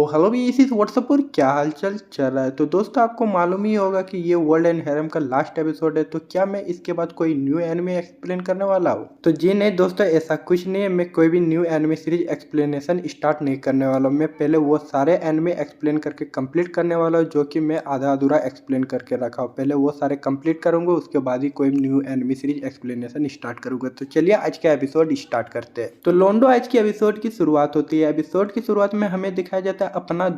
Hello भी इसी WhatsApp पर क्या हालचाल चल रहा है। तो दोस्तों आपको मालूम ही होगा कि ये वर्ल्ड एंड हैरम का लास्ट एपिसोड है। तो क्या मैं इसके बाद कोई न्यू एनिमे एक्सप्लेन करने वाला हूँ? तो जी नहीं दोस्तों, ऐसा कुछ नहीं है। मैं कोई भी new anime series explanation start नहीं करने वाला हूँ। मैं पहले वो सारे एनिमे एक्सप्लेन करके कंप्लीट करने वाला हूँ जो कि मैं आधा अधूरा एक्सप्लेन करके रखा हूँ। पहले वो सारे कंप्लीट करूंगा, उसके बाद ही कोई new anime series explanation start करूंगा। तो चलिए आज का एपिसोड स्टार्ट करते हैं। तो लोंडो आज की एपिसोड की शुरुआत होती है। एपिसोड की शुरुआत में हमें दिखाया जाता है अपना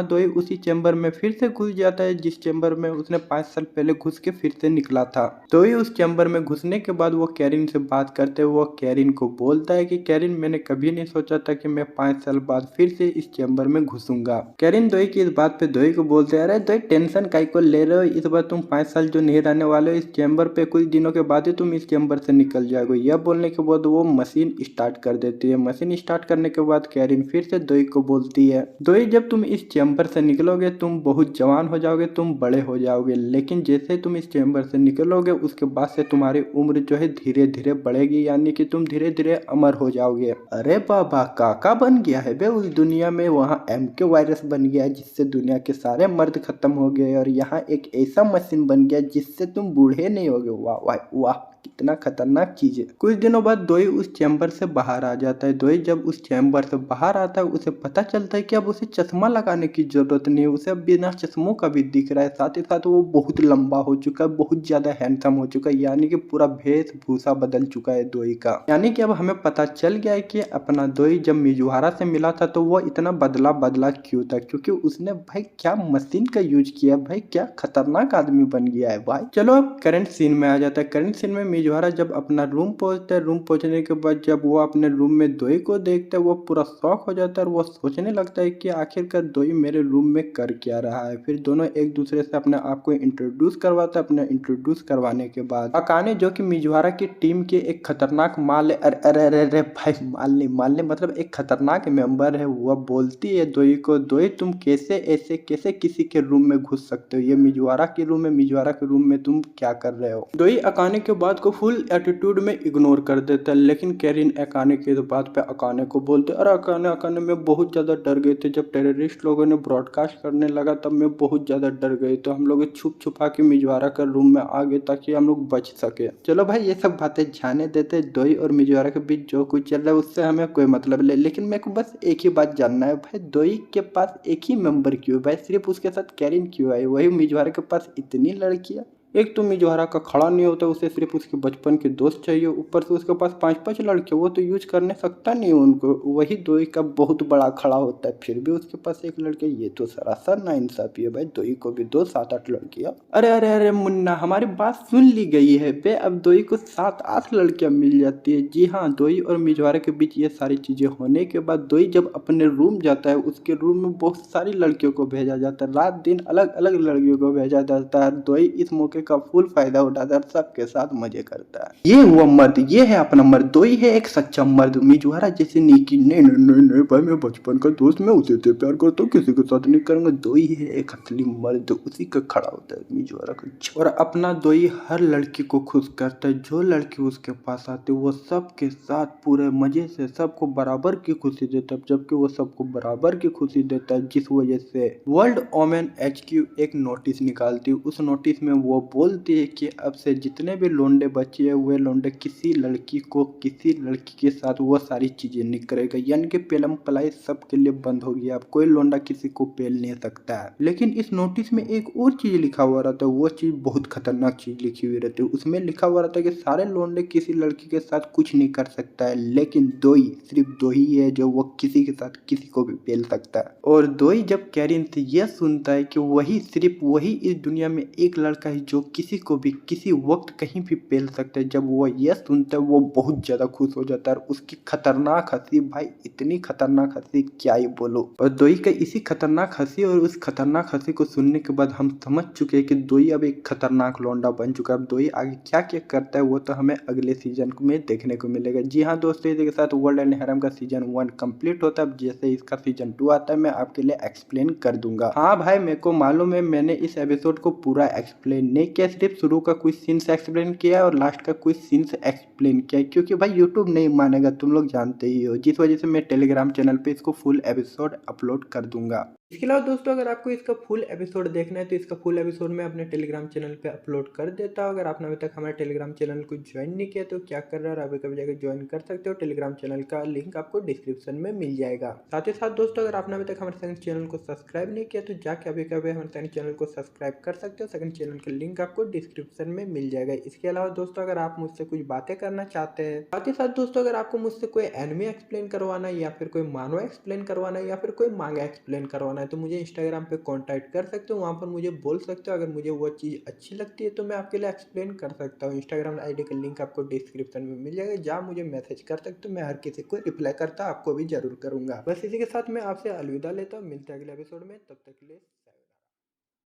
दोई उसी चैम्बर में फिर से घुस जाता है जिस चैम्बर में उसने 5 साल पहले घुस के फिर से निकला था। दोई उस चैम्बर में घुसने के बाद वो कैरिन से बात करते हुए वो कैरिन को बोलता है कि कैरिन, मैंने कभी नहीं सोचा था कि मैं 5 साल बाद फिर से इस चैम्बर में घुसूंगा। कैरिन दोई की इस बात पे दोई को बोलते हैं, अरे दोई टेंशन काहे को ले रहे हो, इस बार तुम 5 साल जो नहीं रहने वाले हो इस चैम्बर पे, कुछ दिनों के बाद ही तुम इस चैम्बर से निकल जाओगे। यह बोलने के बाद वो मशीन स्टार्ट कर देती है। मशीन स्टार्ट करने के बाद कैरिन फिर से दोई को बोलती है, दोई जब तुम इस चैम्बर से निकलोगे तुम बहुत जवान हो जाओगे, तुम बड़े हो जाओगे, लेकिन जैसे तुम इस चैम्बर से निकलोगे उसके बाद से तुम्हारी उम्र जो है धीरे धीरे बढ़ेगी, यानी कि तुम धीरे धीरे अमर हो जाओगे। अरे बाबा, काका बन गया है बे उस दुनिया में, वहाँ MK वायरस बन गया है जिससे दुनिया के सारे मर्द खत्म हो गए, और यहाँ एक ऐसा मशीन बन गया जिससे तुम बूढ़े नहीं होगे। वाह वाह वाह, कितना खतरनाक चीज है। कुछ दिनों बाद दोई उस चैम्बर से बाहर आ जाता है। दोई जब उस चैम्बर से बाहर आता है उसे पता चलता है कि अब उसे चश्मा लगाने की जरूरत नहीं है, उसे अब बिना चश्मों का भी दिख रहा है। साथ ही साथ वो बहुत लंबा हो चुका है, बहुत ज्यादा हैंडसम हो चुका है, यानी कि पूरा वेशभूषा बदल चुका है दोई का। यानी कि अब हमें पता चल गया है कि अपना दोई जब मिजुहारा से मिला था तो वो इतना बदला बदला क्यों था, क्योंकि उसने भाई क्या मशीन का यूज किया, भाई क्या खतरनाक आदमी बन गया है भाई। चलो अब करंट सीन में आ जाता है। करंट सीन में मिजुहारा जब अपना रूम पहुंचता है, रूम पहुंचने के बाद जब वो अपने रूम में दोई को देखता है वो पूरा शॉक हो जाता है और वो सोचने लगता है कि आखिरकार दोई मेरे रूम में कर क्या रहा है। फिर दोनों एक दूसरे से अपने आप को इंट्रोड्यूस करवाता है। अपने इंट्रोड्यूस करवाने के बाद अकाने जो कि मिजुहारा की टीम के एक खतरनाक माल है, अरे अरे अरे अरे भाई माल नहीं मतलब एक खतरनाक मेंबर है, वह बोलती है दोई को, दोई तुम कैसे किसी के रूम में घुस सकते हो, ये मिजुहारा के रूम में, मिजुहारा के रूम में तुम क्या कर रहे हो। दोई अकाने के बात को फुल एटीट्यूड में इग्नोर कर देता है, लेकिन कैरिन अकाने की बात पे अकाने को बोलते और अकाने में बहुत ज्यादा डर गए थे। जब टेररिस्ट लोगों ने ब्रॉडकास्ट करने लगा तब मैं बहुत ज्यादा डर गई, तो हम लोग छुप छुपा के मिजुहारा के रूम में आ गए ताकि हम लोग बच सके। चलो भाई ये सब बातें जाने देते, दोई और मिजुहारा के बीच जो कुछ चल रहा है उससे हमें कोई मतलब नहीं, लेकिन मेरे को बस एक ही बात जानना है, भाई दोई के पास एक ही मेंबर क्यों भाई, सिर्फ उसके साथ कैरिन क्यों आई, वही मिजुहारा के पास इतनी लड़कियां। एक तो मिजुहारा का खड़ा नहीं होता, उसे सिर्फ उसके बचपन के दोस्त चाहिए, ऊपर से उसके पास 5-5 लड़के, वो तो यूज करने सकता नहीं उनको, वही दोई का बहुत बड़ा खड़ा होता है, फिर भी उसके पास एक लड़के, ये तो सरासर नाइंसाफी है भाई। दोई को भी दो 7-8 लड़कियां। अरे अरे अरे मुन्ना, हमारी बात सुन ली गई है बे, अब दोई को 7-8 लड़कियां मिल जाती है। जी हाँ, दोई और मिजुहारा के बीच ये सारी चीजें होने के बाद दोई जब अपने रूम जाता है उसके रूम में बहुत सारी लड़कियों को भेजा जाता है, रात दिन अलग अलग लड़कियों को भेजा जाता है। दोई इस मौके का फुल फायदा उठाता है, सबके साथ मजे करता है। ये हुआ मर्द, ये है अपना मर्द, दोई है एक सच्चा मर्द। मिजुहारा जैसे नीकी नहीं नहीं नहीं नहीं भाई, मैं बचपन का दोस्त, मैं उसे से प्यार करता हूँ, किसी के साथ नहीं करूंगा। दोई है एक असली मर्द, उसी का खड़ा होता है मिजुहारा का। और अपना दोई हर लड़की को खुश करता है, जो लड़की उसके पास आती है वो सबके साथ पूरे मजे से सबको बराबर की खुशी देता है, जबकि वो सबको बराबर की खुशी देता है। जिस वजह से वर्ल्ड वोमेन HQ एक नोटिस निकालती है, उस नोटिस में वो बोलती है कि अब से जितने भी लोंडे बचे हैं वे लोंडे किसी लड़की के साथ वो सारी चीजें नहीं करेगा, यानी कि पेलम पलाई सबके लिए बंद हो गया, अब कोई लोंडा किसी को पेल नहीं सकता है। लेकिन इस नोटिस में एक और चीज लिखा हुआ रहता है, वो चीज बहुत खतरनाक चीज लिखी हुई रहती है। उसमें लिखा हुआ रहता है कि सारे लोंडे किसी लड़की के साथ कुछ नहीं कर सकता है, लेकिन दोई, सिर्फ दोई है जो वो किसी के साथ किसी को भी पेल सकता है। और दोई जब कैरिन से यह सुनता है कि वही, सिर्फ वही इस दुनिया में एक लड़का है जो किसी को भी किसी वक्त कहीं भी पेल सकता है, जब वो यह सुनता है वो बहुत ज्यादा खुश हो जाता है। और उसकी खतरनाक हंसी, भाई इतनी खतरनाक हंसी क्या ही बोलो। और दोई का इसी खतरनाक हंसी और उस खतरनाक हंसी को सुनने के बाद हम समझ चुके हैं कि दोई अब एक खतरनाक लौंडा बन चुका है। अब दोई आगे क्या क्या करता है वो तो हमें अगले सीजन में देखने को मिलेगा। जी हाँ दोस्तों, इसी के साथ वर्ल्ड एंड हैरम का सीजन 1 कंप्लीट होता है। जैसे इसका सीजन 2 आता है मैं आपके लिए एक्सप्लेन कर दूंगा। हाँ भाई, मेरे को मालूम है मैंने इस एपिसोड को पूरा एक्सप्लेन नहीं नहीं किया, सिर्फ शुरू का कुछ सीन्स एक्सप्लेन किया और लास्ट का कुछ सीन्स एक्सप्लेन किया, क्योंकि भाई यूट्यूब नहीं मानेगा, तुम लोग जानते ही हो, जिस वजह से मैं टेलीग्राम चैनल पे इसको फुल एपिसोड अपलोड कर दूंगा। इसके अलावा दोस्तों अगर आपको इसका फुल एपिसोड देखना है तो इसका फुल एपिसोड मैं अपने टेलीग्राम चैनल पे अपलोड कर देता हूँ। अगर आपने अभी तक हमारे टेलीग्राम चैनल को ज्वाइन नहीं किया तो क्या कर रहा है, अभी कभी जाकर ज्वाइन कर सकते हो। टेलीग्राम चैनल का लिंक आपको डिस्क्रिप्शन में मिल जाएगा। साथ ही साथ दोस्तों अगर आपने अभी तक हमारे सेकंड चैनल को सब्सक्राइब नहीं किया तो जाके अभी कभी हमारे सेकंड चैनल को सब्सक्राइब कर सकते हो। सेकंड चैनल का लिंक आपको डिस्क्रिप्शन में मिल जाएगा। इसके अलावा दोस्तों अगर आप मुझसे कुछ बातें करना चाहते हैं, साथ ही साथ दोस्तों अगर आपको मुझसे कोई एनिमे एक्सप्लेन करवाना है या फिर कोई मानवा एक्सप्लेन करवाना है या फिर कोई मांगा एक्सप्लेन करवाना है तो मुझे इंस्टाग्राम पे कांटेक्ट कर सकते हो। वहां पर मुझे बोल सकते हो, अगर मुझे वो चीज़ अच्छी लगती है तो मैं आपके लिए एक्सप्लेन कर सकता हूँ। इंस्टाग्राम आईडी का लिंक आपको डिस्क्रिप्शन में मिल जाएगा, जहाँ मुझे मैसेज कर सकते हो। मैं हर किसी को रिप्लाई करता, आपको भी जरूर करूंगा। बस इसी के साथ मैं आपसे अलविदा लेता हूँ, मिलते हैं अगले एपिसोड में, तब तक के लिए।